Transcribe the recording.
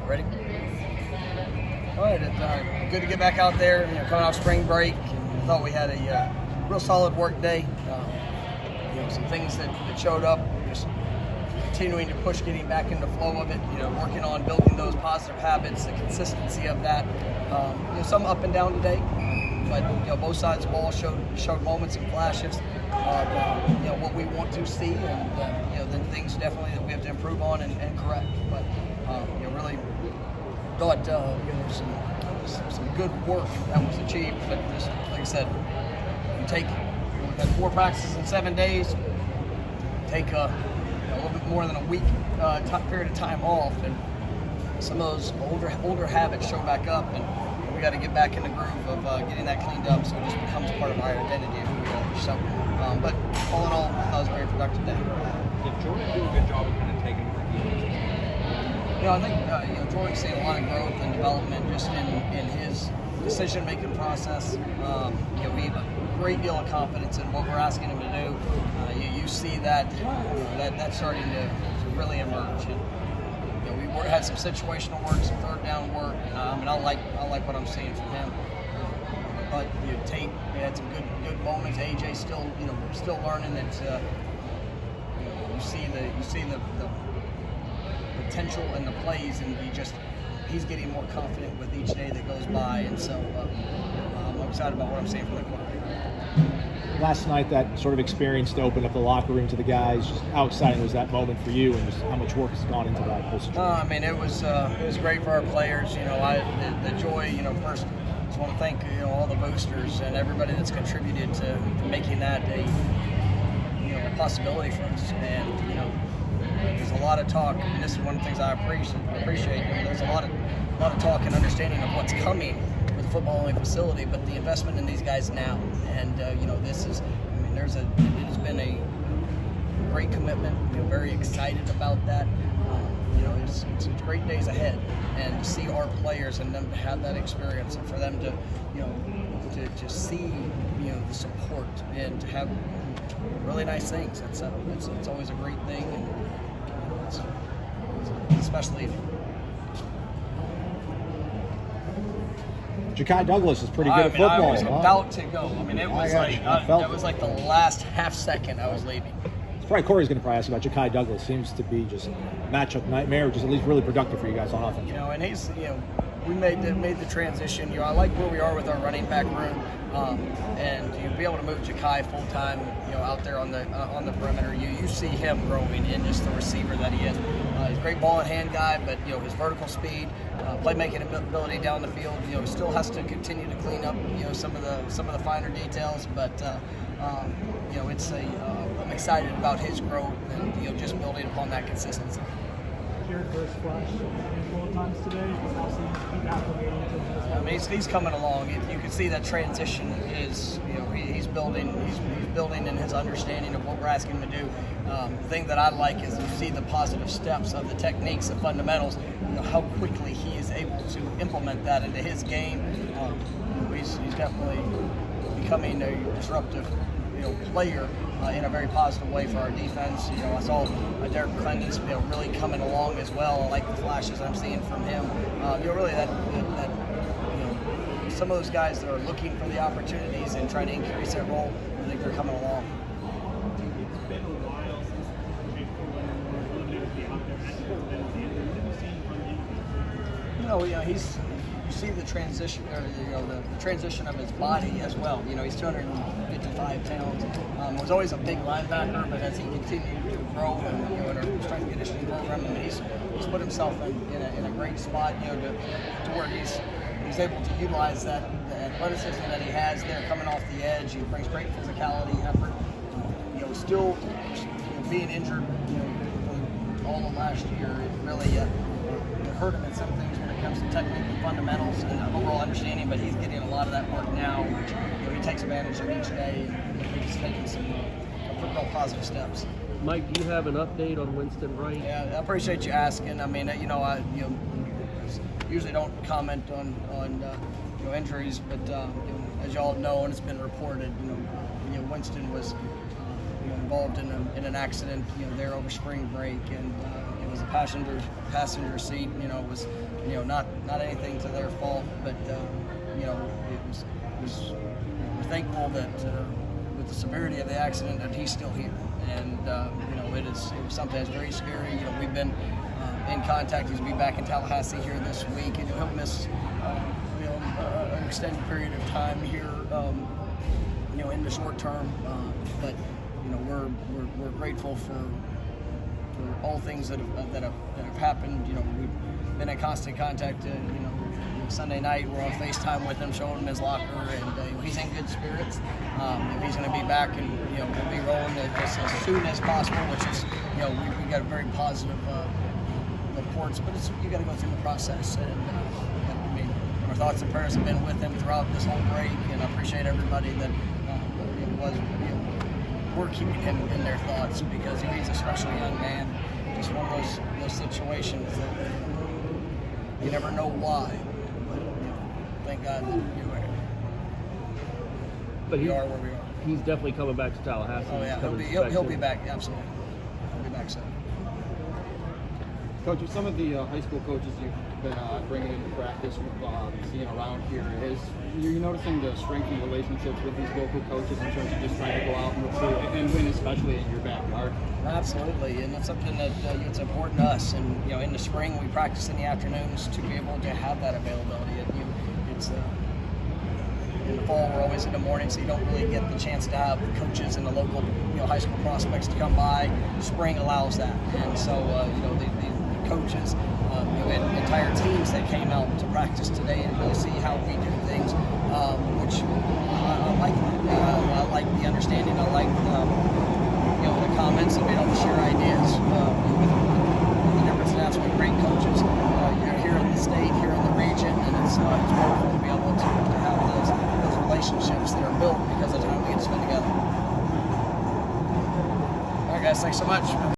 Ready? All right, good to get back out there. Coming off spring break, I thought we had a real solid work day. Some things that showed up, just continuing to push, getting back in the flow of it. Working on building those positive habits, the consistency of that. Some up and down today, but both sides of the ball showed moments and flashes of what we want to see, and then things definitely that we have to improve on and correct. But really thought some good work that was achieved. But just like I said, we've had 4 practices in 7 days. Take a little bit more than a week period of time off, and some of those older habits show back up, and we got to get back in the groove of getting that cleaned up, so it just becomes part of our identity of who we are. So, but all in all, that was a very productive day. Did Jordan do a good job of kind of taking the defense? I think Jordan's seen a lot of growth and development just in his decision-making process. We have a great deal of confidence in what we're asking him to do. You see that's starting to really emerge. And, we had some situational work, some third down work. And I like what I'm seeing from him. But Tate had some good moments. AJ still learning that. You see the potential in the plays, and he's getting more confident with each day that goes by. And so I'm excited about what I'm seeing from the quarterback. Last night, that sort of experience to open up the locker room to the guys, just how exciting was that moment for you, and just how much work has gone into that whole situation? It was great for our players. The joy. First, I just want to thank all the boosters and everybody that's contributed to making that a possibility for us. And there's a lot of talk, and this is one of the things I appreciate. There's a lot of talk and understanding of what's coming with the football-only facility, but the investment in these guys now, and this is, it has been a great commitment. Very excited about that. It's great days ahead, and to see our players and them to have that experience, and for them to to see the support and to have really nice things. It's always a great thing, and it's especially. Ja'Kai Douglas is pretty good at football. I was about to go. It was like the last half second I was leaving. Probably Corey's going to ask about Ja'Kai Douglas. Seems to be just matchup nightmare, just at least really productive for you guys on offense. And he's we made the transition. I like where we are with our running back room, and to be able to move Ja'Kai full time, out there on the perimeter. You see him growing in just the receiver that he is. He's a great ball in hand guy, but his vertical speed, playmaking ability down the field. Still has to continue to clean up some of the finer details, but I'm excited about his growth and just building upon that consistency. Your first flash a couple of times today. How seems to keep acclimating to this? He's coming along. You can see that transition is he's building in his understanding of what we're asking him to do. The thing that I like is you see the positive steps of the techniques, the fundamentals. How quickly he is able to implement that into his game. He's definitely becoming a disruptive player in a very positive way for our defense. I saw Derek Clendon's really coming along as well. I like the flashes I'm seeing from him. Really that some of those guys that are looking for the opportunities and trying to increase their role, I think they're coming along. It's been a while since you see the transition, or the transition of his body as well. He's 255 pounds. Was always a big linebacker, but as he continued to grow and in our strength and conditioning program, he's put himself in a great spot, to where he's able to utilize the athleticism that he has there coming off the edge. He brings great physicality, effort. Still being injured, for all of last year, it really hurt him in some things when it comes to technique and fundamentals and overall understanding. But he's getting a lot of that work now, which he takes advantage of each day, and he's taking some real positive steps. Mike, do you have an update on Winston Wright? Yeah, I appreciate you asking. I usually don't comment on injuries, but as y'all know, and it's been reported, Winston was involved in an accident there over spring break, and it was a passenger seat. Was not anything to their fault, but we're thankful that with the severity of the accident that he's still here, and it was something that's very scary. We've been in contact. He's going to be back in Tallahassee here this week, and he'll miss an extended period of time here, in the short term. But we're grateful for all things that have happened. We've been in constant contact. Sunday night we're on FaceTime with him, showing him his locker, and he's in good spirits. He's going to be back, and we'll be rolling as soon as possible. Which is, we got very positive reports, but you got to go through the process. And I mean, our thoughts and prayers have been with him throughout this whole break, and I appreciate everybody that we're keeping him in their thoughts, because he's a special young man. Just one of those situations that you never know why. Thank God that But we are where we are. He's definitely coming back to Tallahassee. Oh yeah, he'll be back. Absolutely, he'll be back soon. Coach, with some of the high school coaches you've been bringing into practice, seeing around here, you're noticing the strengthened relationships with these local coaches in terms of just trying to go out and recruit and win, especially in your backyard? Absolutely, and that's something that it's important to us. And in the spring we practice in the afternoons to be able to have that availability. It's in the fall we're always in the morning, so you don't really get the chance to have the coaches and the local high school prospects to come by. Spring allows that, and so the coaches, we had entire teams that came out to practice today and really see how we do things, which I like. I like the understanding. I like the comments and being able to share ideas with the difference. And that's what great coaches here in the state, here in the region, and it's wonderful to be able to have those relationships that are built because of the time we get to spend together. All right, guys, thanks so much.